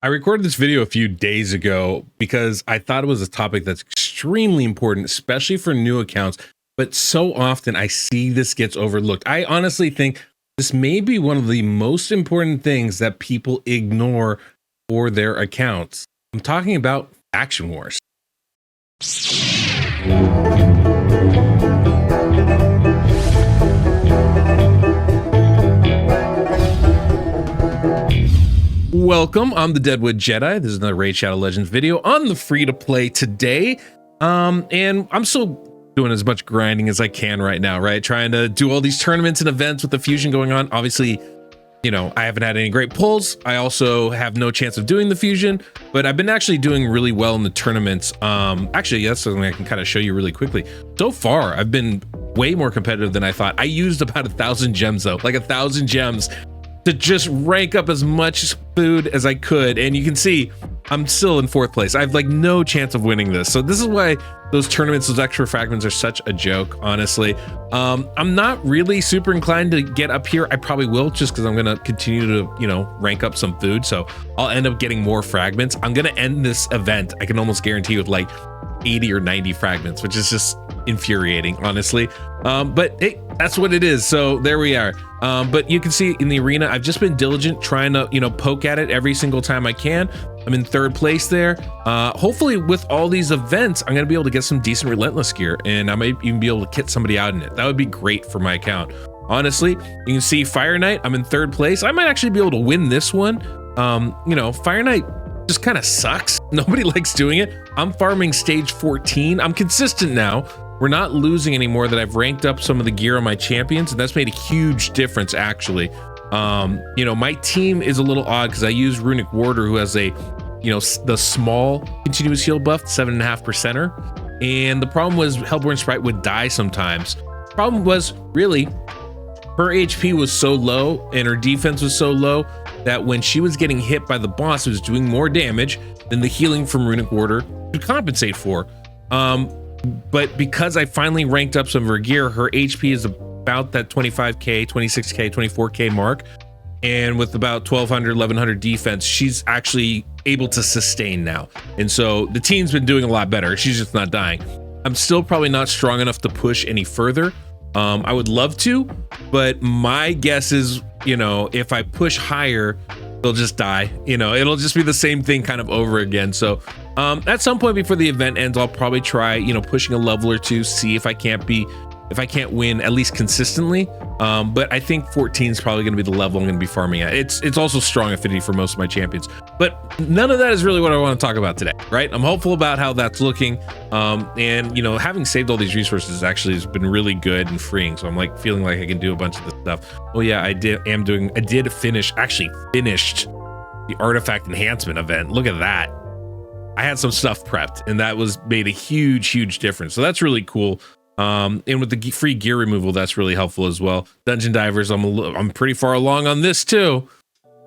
I recorded this video a few days ago because I thought it was a topic that's extremely important, especially for new accounts. But so often I see this gets overlooked. I honestly think this may be one of the most important things that people ignore for their accounts. I'm talking about faction wars. Welcome, I'm the DeadwoodJedi. This is another Raid Shadow Legends video on the free-to-play today. And I'm still doing as much grinding as I can right now, right? Trying to do all these tournaments and events with the fusion going on. Obviously, you know, I haven't had any great pulls. I also have no chance of doing the fusion, but I've been actually doing really well in the tournaments. Actually, that's something I can kind of show you really quickly. So far, I've been way more competitive than I thought. I used about 1,000 gems though, like 1,000 gems to just rank up as much food as I could. And you can see I'm still in 4th place. I have like no chance of winning this. So this is why those tournaments, those extra fragments are such a joke, honestly. I'm not really super inclined to get up here. I probably will, just because I'm gonna continue to, you know, rank up some food. So I'll end up getting more fragments. I'm gonna end this event, I can almost guarantee, with like 80 or 90 fragments, which is just infuriating, honestly. But hey, that's what it is. So there we are. But you can see in the arena, I've just been diligent trying to, you know, poke at it every single time I can. I'm in 3rd place there. Hopefully with all these events, I'm gonna be able to get some decent relentless gear, and I might even be able to kit somebody out in it. That would be great for my account. Honestly, you can see Fire Knight, I'm in 3rd place. I might actually be able to win this one. You know, Fire Knight just kind of sucks. Nobody likes doing it. I'm farming stage 14. I'm consistent now. We're not losing anymore that I've ranked up some of the gear on my champions, and that's made a huge difference, actually. You know, my team is a little odd because I use Runic Warder, who has a, you know, the small continuous heal buff, 7.5%er. And the problem was Hellborn Sprite would die sometimes. Problem was, really, her HP was so low and her defense was so low that when she was getting hit by the boss, it was doing more damage than the healing from Runic Warder could compensate for. But because I finally ranked up some of her gear, her HP is about that 25k, 26k, 24k mark. And with about 1,200, 1,100 defense, she's actually able to sustain now. And so the team's been doing a lot better. She's just not dying. I'm still probably not strong enough to push any further. I would love to, but my guess is, you know, if I push higher, they'll just die. You know, it'll just be the same thing kind of over again. So at some point before the event ends, I'll probably try, you know, pushing a level or two, see if I can't win at least consistently. But I think 14 is probably going to be the level I'm going to be farming at. It's also strong affinity for most of my champions, but none of that is really what I want to talk about today, right? I'm hopeful about how that's looking. And you know, having saved all these resources actually has been really good and freeing. So I'm like feeling like I can do a bunch of this stuff. Oh yeah, I actually finished the artifact enhancement event. Look at that. I had some stuff prepped, and that made a huge difference. So that's really cool. And with the free gear removal, that's really helpful as well. Dungeon divers, I'm pretty far along on this too.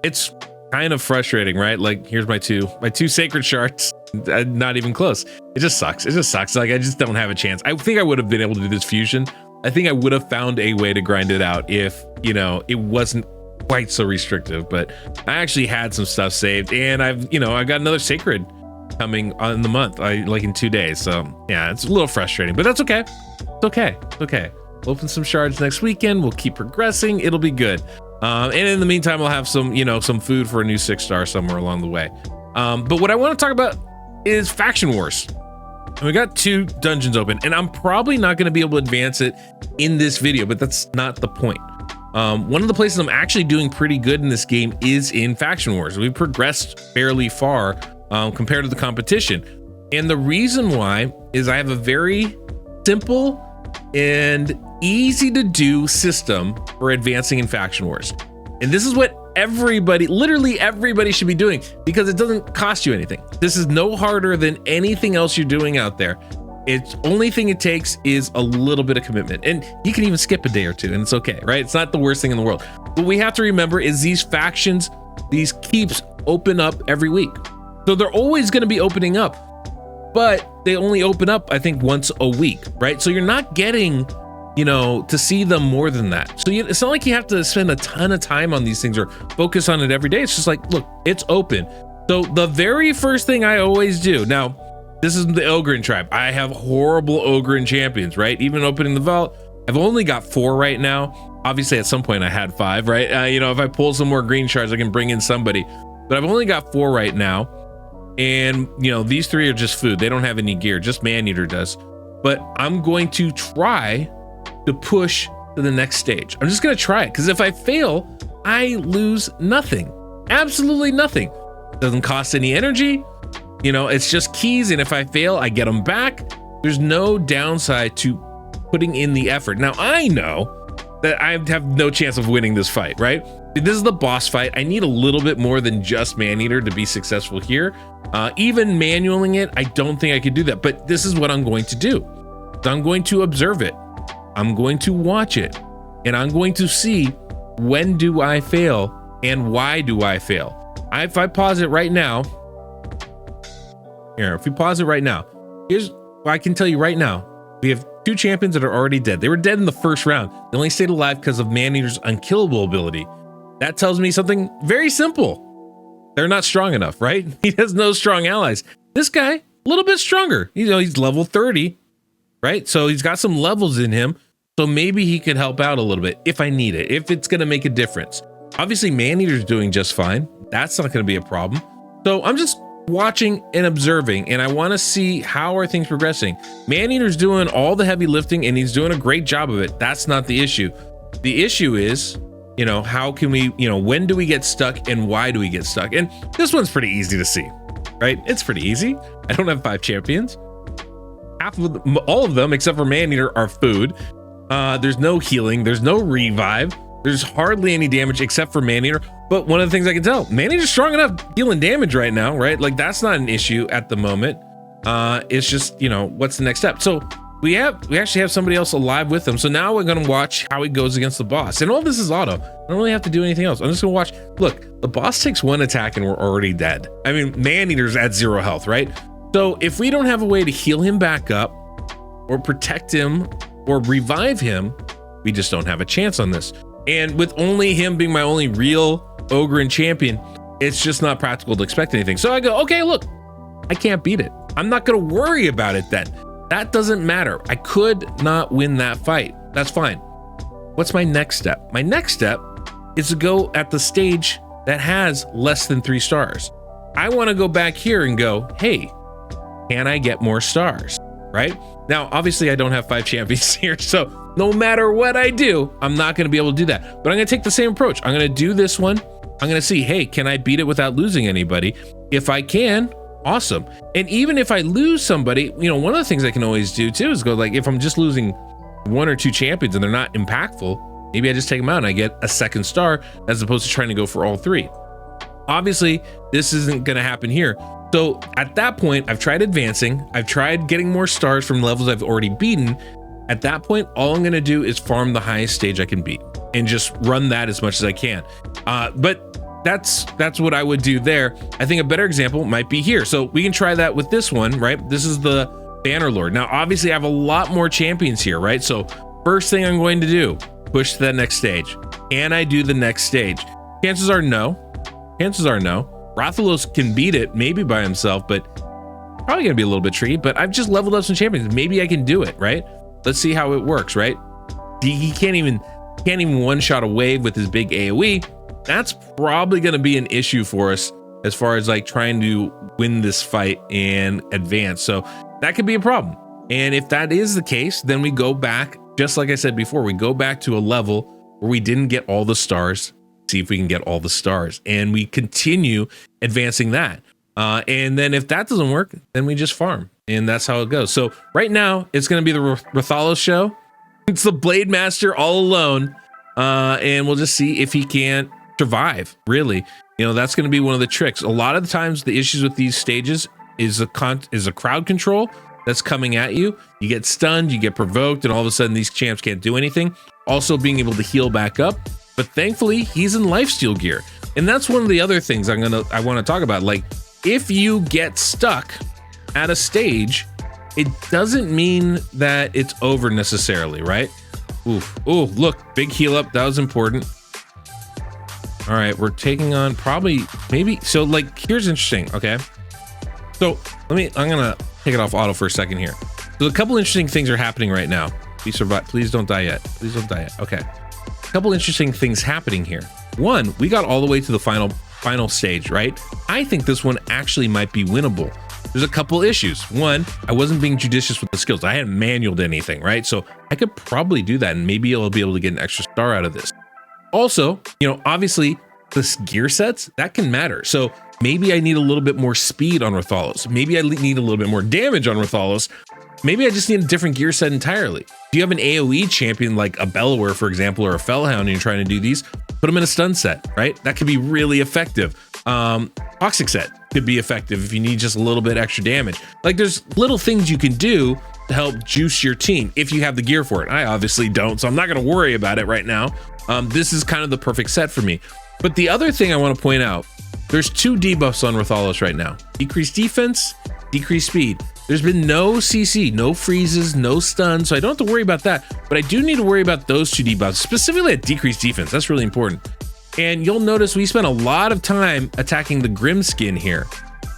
It's kind of frustrating, right? Like, here's my two sacred shards. Not even close. It just sucks. Like, I just don't have a chance. I think I would have been able to do this fusion. I think I would have found a way to grind it out if, you know, it wasn't quite so restrictive. But I actually had some stuff saved, and I got another sacred coming on the month, like in 2 days. So yeah, it's a little frustrating, but that's okay. It's okay. We'll open some shards next weekend. We'll keep progressing. It'll be good. And in the meantime, we'll have some, you know, some food for a new 6-star somewhere along the way. But what I want to talk about is faction wars. And we got 2 dungeons open, and I'm probably not going to be able to advance it in this video, but that's not the point. One of the places I'm actually doing pretty good in this game is in faction wars. We've progressed fairly far compared to the competition. And the reason why is I have a very simple and easy to do system for advancing in faction wars. And this is what literally everybody should be doing, because it doesn't cost you anything. This is no harder than anything else you're doing out there. It's only thing it takes is a little bit of commitment, and you can even skip a day or two and it's okay, right? It's not the worst thing in the world. What we have to remember is these factions, these keeps open up every week. So they're always going to be opening up, but they only open up, I think, once a week, right? So you're not getting, you know, to see them more than that. So it's not like you have to spend a ton of time on these things or focus on it every day. It's just like, look, it's open. So the very first thing I always do, now this is the Ogren tribe. I have horrible Ogren champions, right? Even opening the vault, I've only got 4 right now. Obviously at some point I had 5, right? You know, if I pull some more green shards, I can bring in somebody, but I've only got 4 right now. And you know, these 3 are just food. They don't have any gear, just Maneater does. But I'm going to try to push to the next stage. I'm just gonna try it, because if I fail, I lose nothing, absolutely nothing. It doesn't cost any energy. You know, it's just keys, and if I fail, I get them back. There's no downside to putting in the effort. Now, I know that I have no chance of winning this fight, right? This is the boss fight. I need a little bit more than just Maneater to be successful here. Even manualing it, I don't think I could do that, but this is what I'm going to do. I'm going to observe it. I'm going to watch it, and I'm going to see when do I fail and why do I fail. If I pause it right now, here, if we pause it right now, here's what I can tell you right now. We have 2 champions that are already dead. They were dead in the first round. They only stayed alive because of Maneater's unkillable ability. That tells me something very simple. They're not strong enough, right? He has no strong allies. This guy, a little bit stronger. You know, he's level 30, right? So he's got some levels in him. So maybe he could help out a little bit if I need it, if it's going to make a difference. Obviously, Maneater's doing just fine. That's not going to be a problem. So I'm just watching and observing, and I want to see how are things progressing. Maneater's doing all the heavy lifting, and he's doing a great job of it. That's not the issue. The issue is, you know, how can we, you know, when do we get stuck and why do we get stuck? And this one's pretty easy to see, right? It's pretty easy. I don't have 5 champions. Half of them, all of them except for Maneater are food. There's no healing. There's no revive. There's hardly any damage except for Maneater. But one of the things I can tell, Maneater's strong enough dealing damage right now, right? Like, that's not an issue at the moment. It's just, you know, what's the next step? So we actually have somebody else alive with him. So now we're going to watch how he goes against the boss. And all this is auto. I don't really have to do anything else. I'm just going to watch. Look, the boss takes 1 attack and we're already dead. I mean, Maneater's at 0 health, right? So if we don't have a way to heal him back up or protect him or revive him, we just don't have a chance on this. And with only him being my only real Ogren champion, it's just not practical to expect anything. So I go, okay, look, I can't beat it. I'm not going to worry about it then. That doesn't matter. I could not win that fight. That's fine. What's my next step? My next step is to go at the stage that has less than 3 stars. I want to go back here and go, hey, can I get more stars? Right? Now, obviously I don't have 5 champions here, so no matter what I do, I'm not going to be able to do that. But I'm going to take the same approach. I'm going to do this one. I'm going to see, hey, can I beat it without losing anybody? If I can, awesome. And even if I lose somebody, you know, one of the things I can always do too is go, like, if I'm just losing 1 or 2 champions and they're not impactful, maybe I just take them out and I get a 2nd star as opposed to trying to go for all 3. Obviously, this isn't going to happen here. So at that point, I've tried advancing. I've tried getting more stars from levels I've already beaten. At that point, all I'm going to do is farm the highest stage I can beat and just run that as much as I can. But that's what I would do there. I think a better example might be here. So we can try that with this one, right? This is the Bannerlord. Now, obviously I have a lot more champions here, right? So first thing I'm going to do, push to that next stage. Can I do the next stage? Chances are no. Chances are no. Rathalos can beat it maybe by himself, but probably gonna be a little bit tricky. But I've just leveled up some champions. Maybe I can do it, right? Let's see how it works, right? He can't even one-shot a wave with his big AoE. That's probably gonna be an issue for us as far as like trying to win this fight and advance. So that could be a problem. And if that is the case, then we go back, just like I said before, we go back to a level where we didn't get all the stars. See if we can get all the stars, and we continue advancing that. And then if that doesn't work, then we just farm, and that's how it goes. So right now it's going to be the Rathalos show. It's the Blade Master all alone, and we'll just see if he can't survive. Really, you know, that's going to be one of the tricks. A lot of the times, the issues with these stages is a crowd control that's coming at you. You get stunned, you get provoked, and all of a sudden these champs can't do anything. Also, being able to heal back up. But thankfully, he's in lifesteal gear. And that's one of the other things I want to talk about. Like, if you get stuck at a stage, it doesn't mean that it's over necessarily, right? Ooh, look, big heal up. That was important. All right, we're taking on probably, maybe, so like, here's interesting, okay? So I'm gonna take it off auto for a second here. So a couple interesting things are happening right now. We survive, please don't die yet. Please don't die yet, okay. A couple interesting things happening here. One, we got all the way to the final stage, right? I think this one actually might be winnable. There's a couple issues. One, I wasn't being judicious with the skills. I hadn't manualed anything, right? So I could probably do that, and maybe I'll be able to get an extra star out of this. Also, you know, obviously this gear sets, that can matter. So maybe I need a little bit more speed on Rathalos. Maybe I need a little bit more damage on Rathalos. Maybe I just need a different gear set entirely. If you have an AoE champion like a Bellower, for example, or a Fellhound, and you're trying to do these, put them in a stun set, right? That could be really effective. Toxic set could be effective if you need just a little bit extra damage. Like, there's little things you can do to help juice your team if you have the gear for it. I obviously don't, so I'm not going to worry about it right now. This is kind of the perfect set for me. But the other thing I want to point out, there's 2 debuffs on Rathalos right now. Decreased defense, decreased speed. There's been no CC, no freezes, no stuns, so I don't have to worry about that. But I do need to worry about those 2 debuffs, specifically at decreased defense. That's really important. And you'll notice we spent a lot of time attacking the Grim skin here.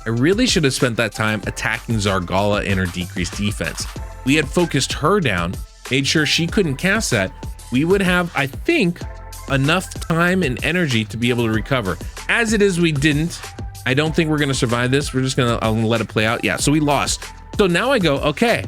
I really should have spent that time attacking Zargala and her decreased defense. We had focused her down, made sure she couldn't cast that. We would have, I think, enough time and energy to be able to recover. As it is, we didn't. I don't think we're going to survive this. We're just going to let it play out. Yeah, so we lost. So now I go, okay,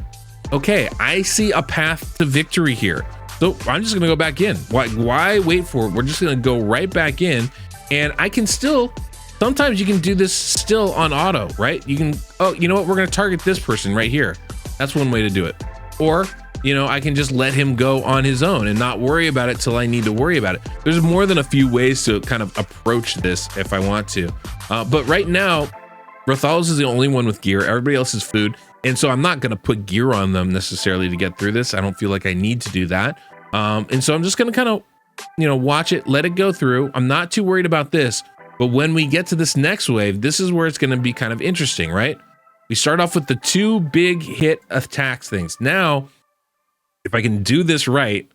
I see a path to victory here. So I'm just gonna go back in. Why wait for it? We're just gonna go right back in, and I can still, sometimes you can do this still on auto, right? You can, oh, you know what? We're gonna target this person right here. That's one way to do it. Or, you know, I can just let him go on his own and not worry about it till I need to worry about it. There's more than a few ways to kind of approach this if I want to. But right now, Rathalos is the only one with gear. Everybody else is food. And so I'm not going to put gear on them necessarily to get through this. I don't feel like I need to do that. And so I'm just going to kind of, you know, watch it, let it go through. I'm not too worried about this. But when we get to this next wave, this is where it's going to be kind of interesting, right? We start off with the 2 big hit attacks things. Now, if I can do this right,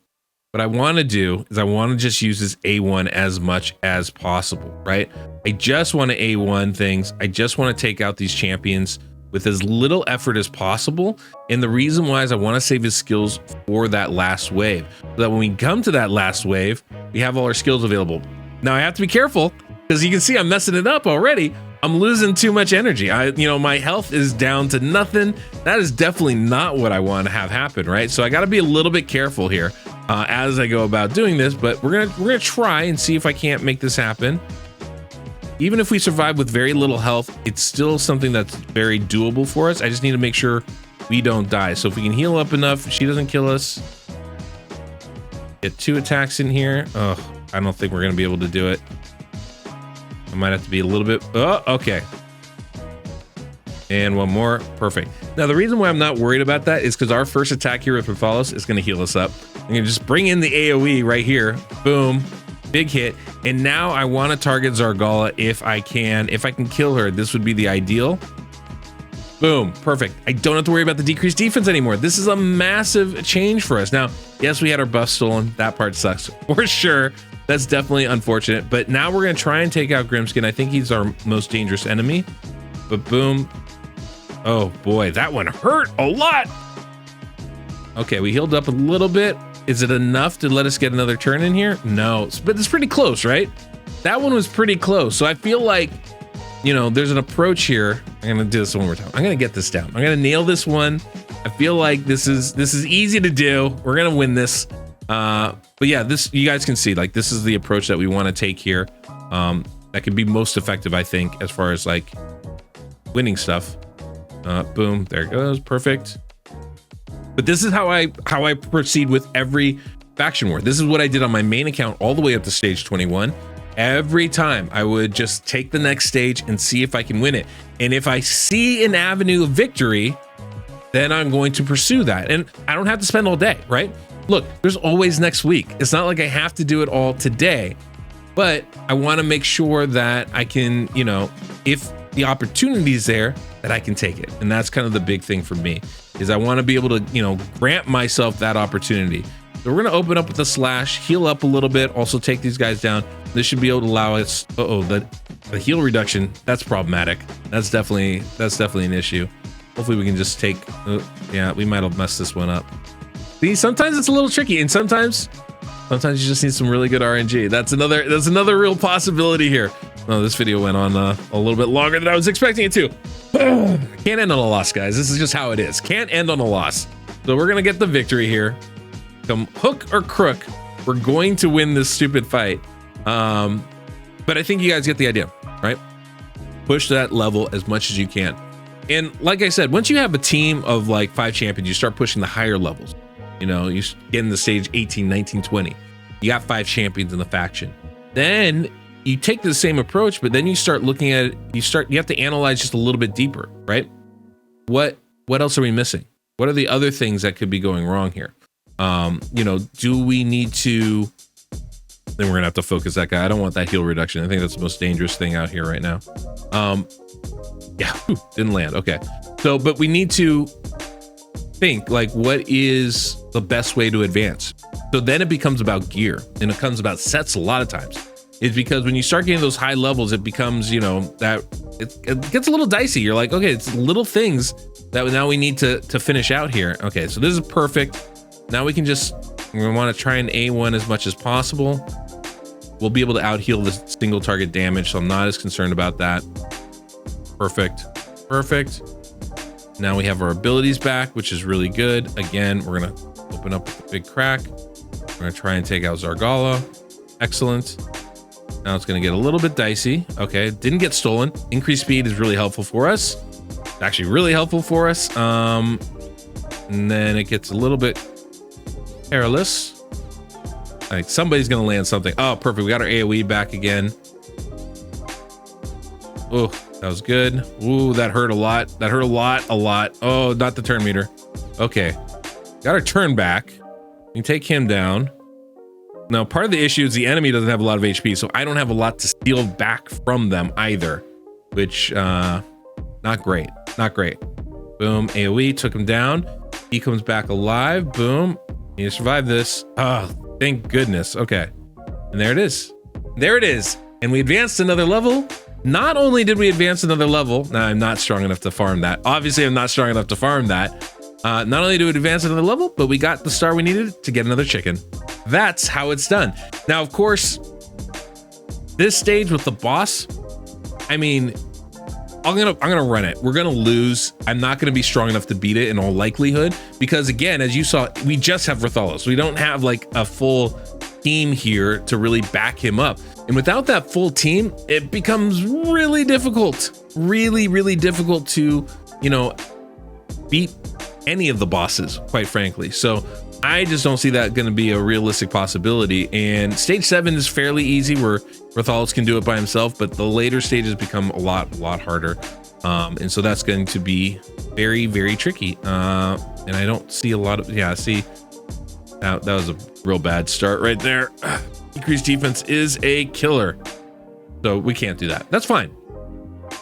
what I want to do is I want to just use this A1 as much as possible, right? I just want to A1 things. I just want to take out these champions with as little effort as possible. And the reason why is I want to save his skills for that last wave, so that when we come to that last wave, we have all our skills available. Now I have to be careful because you can see I'm messing it up already. I'm losing too much energy. My health is down to nothing. That is definitely not what I want to have happen, right? So I got to be a little bit careful here as I go about doing this, but we're gonna try and see if I can't make this happen. Even if we survive with very little health, it's still something that's very doable for us. I just need to make sure we don't die. So if we can heal up enough, she doesn't kill us. Get 2 attacks in here. Oh, I don't think we're gonna be able to do it. I might have to be a little bit, oh, okay. And one more, perfect. Now the reason why I'm not worried about that is because our first attack here with Rathalos is gonna heal us up. I'm gonna just bring in the AoE right here, boom. Big hit. And now I want to target Zargala if I can kill her. This would be the ideal. Boom, perfect. I don't have to worry about the decreased defense anymore. This is a massive change for us. Now, yes, we had our buff stolen. That part sucks for sure. That's definitely unfortunate. But now we're going to try and take out Grimskin. I think he's our most dangerous enemy. But boom. Oh boy, that one hurt a lot. Okay, we healed up a little bit. Is it enough to let us get another turn in here? No, but it's pretty close, right? That one was pretty close. So I feel like, you know, there's an approach here. I'm gonna do this one more time. I'm gonna get this down. I'm gonna nail this one. I feel like this is easy to do. We're gonna win this. But yeah, this, you guys can see, like, this is the approach that we want to take here. That can be most effective, I think, as far as like winning stuff. Boom, there it goes, perfect. But this is how I proceed with every faction war. This is what I did on my main account all the way up to stage 21. Every time I would just take the next stage and see if I can win it. And if I see an avenue of victory, then I'm going to pursue that. And I don't have to spend all day, right? Look, there's always next week. It's not like I have to do it all today, but I want to make sure that I can, you know, if the opportunity is there, that I can take it. And that's kind of the big thing for me, is I want to be able to, you know, grant myself that opportunity. So we're going to open up with a slash, heal up a little bit, also take these guys down. This should be able to allow us. The heal reduction, that's problematic. That's definitely an issue. Hopefully we can just take. Yeah, we might have messed this one up. See, sometimes it's a little tricky, and sometimes you just need some really good RNG. That's another real possibility here. Oh, this video went on a little bit longer than I was expecting it to. Can't end on a loss, guys. This is just how it is. Can't end on a loss. So we're gonna get the victory here. Come hook or crook, we're going to win this stupid fight. But I think you guys get the idea, right? Push that level as much as you can. And like I said, once you have a team of like 5 champions, you start pushing the higher levels. You know, you get in the stage 18, 19, 20. You got 5 champions in the faction. Then you take the same approach, but then you start looking at it, you have to analyze just a little bit deeper, right? What else are we missing? What are the other things that could be going wrong here? You know, do we need to, then we're gonna have to focus that guy. I don't want that heal reduction. I think that's the most dangerous thing out here right now. Yeah, didn't land. Okay. So, but we need to think like, what is the best way to advance? So then it becomes about gear, and it comes about sets a lot of times. It's because when you start getting those high levels, it becomes, you know, that it gets a little dicey. You're like, okay, it's little things that now we need to finish out here. Okay, so this is perfect. Now we want to try and A1 as much as possible. We'll be able to out heal the single target damage, so I'm not as concerned about that. Perfect. Now we have our abilities back, which is really good. Again, we're gonna open up with a big crack. We're gonna try and take out Zargala. Excellent. Now it's gonna get a little bit dicey. Okay, didn't get stolen. Increased speed is really helpful for us. It's actually really helpful for us. And then it gets a little bit perilous. Like somebody's gonna land something. Oh, perfect. We got our AoE back again. Oh, that was good. Ooh, that hurt a lot. That hurt a lot. Oh, not the turn meter. Okay, got our turn back. We can take him down. Now, part of the issue is the enemy doesn't have a lot of HP, so I don't have a lot to steal back from them either, which not great. Boom, AoE took him down. He comes back alive. Boom, you survive this. Oh, thank goodness. Okay, and there it is. And we advanced another level. Not only did we advance another level, now I'm not strong enough to farm that. Obviously, I'm not strong enough to farm that. Not only did we advance another level, but we got the star we needed to get another chicken. That's how it's done. Now, of course, this stage with the boss, I mean, I'm gonna run it. We're gonna lose. I'm not gonna be strong enough to beat it in all likelihood, because again, as you saw, we just have Rathalos. We don't have like a full team here to really back him up. And without that full team, it becomes really difficult, really difficult to, you know, beat any of the bosses, quite frankly. So I just don't see that going to be a realistic possibility. And stage 7 is fairly easy, where Rathalos can do it by himself, but the later stages become a lot harder. And so that's going to be very tricky. And I don't see a lot of, yeah, see, that was a real bad start right there. Increased defense is a killer. So we can't do that. That's fine.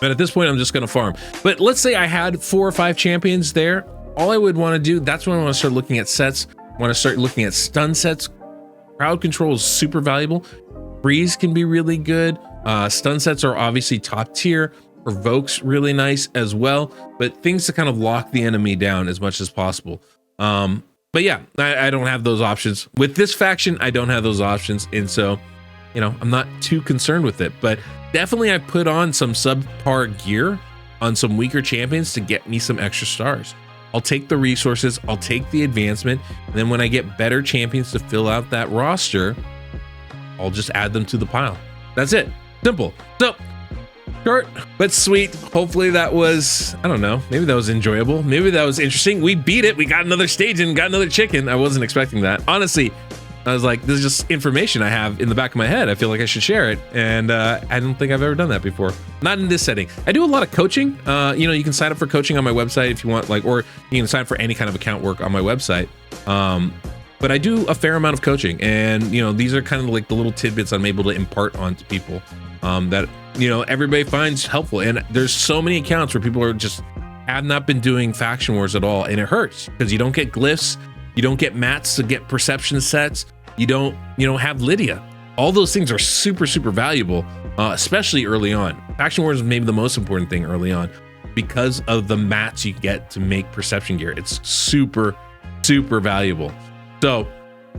But at this point, I'm just going to farm. But let's say I had 4 or 5 champions there. All I would want to do, that's when I want to start looking at sets. I want to start looking at stun sets. Crowd control is super valuable. Freeze can be really good. Stun sets are obviously top tier. Provoke's really nice as well. But things to kind of lock the enemy down as much as possible. But yeah, I don't have those options. With this faction, I don't have those options. And so, you know, I'm not too concerned with it. But definitely I put on some subpar gear on some weaker champions to get me some extra stars. I'll take the resources, I'll take the advancement, and then when I get better champions to fill out that roster, I'll just add them to the pile. That's it. Simple. So, short but sweet. Hopefully that was, I don't know, maybe that was enjoyable. Maybe that was interesting. We beat it. We got another stage and got another chicken. I wasn't expecting that. Honestly, I was like, this is just information I have in the back of my head. I feel like I should share it. And I don't think I've ever done that before. Not in this setting. I do a lot of coaching. You know, you can sign up for coaching on my website if you want, like, or you can sign up for any kind of account work on my website. But I do a fair amount of coaching, and, you know, these are kind of like the little tidbits I'm able to impart onto people that, you know, everybody finds helpful. And there's so many accounts where people are just have not been doing faction wars at all. And it hurts because you don't get glyphs. You don't get mats to get perception sets. You don't have Lydia. All those things are super, super valuable, especially early on. Faction Wars is maybe the most important thing early on because of the mats you get to make perception gear. It's super, super valuable. So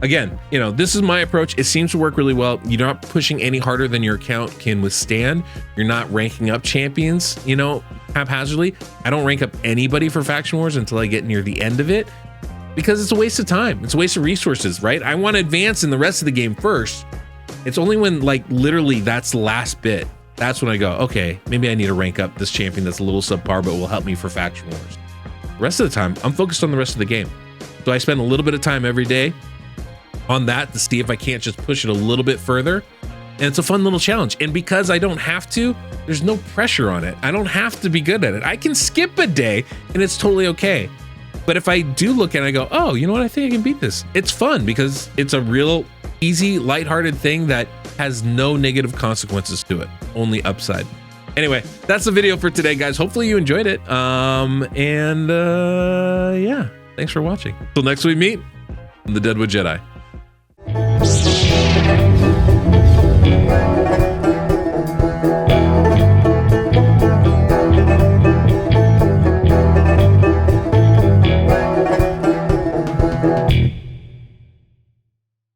again, you know, this is my approach. It seems to work really well. You're not pushing any harder than your account can withstand. You're not ranking up champions, you know, haphazardly. I don't rank up anybody for Faction Wars until I get near the end of it because it's a waste of time. It's a waste of resources, right? I want to advance in the rest of the game first. It's only when like literally that's the last bit. That's when I go, okay, maybe I need to rank up this champion that's a little subpar, but will help me for Faction Wars. The rest of the time, I'm focused on the rest of the game. So I spend a little bit of time every day on that to see if I can't just push it a little bit further. And it's a fun little challenge. And because I don't have to, there's no pressure on it. I don't have to be good at it. I can skip a day and it's totally okay. But if I do look at it, I go, oh, you know what? I think I can beat this. It's fun because it's a real easy, lighthearted thing that has no negative consequences to it, only upside. Anyway, that's the video for today, guys. Hopefully you enjoyed it. Yeah, thanks for watching. Till next we meet, I'm the Deadwood Jedi.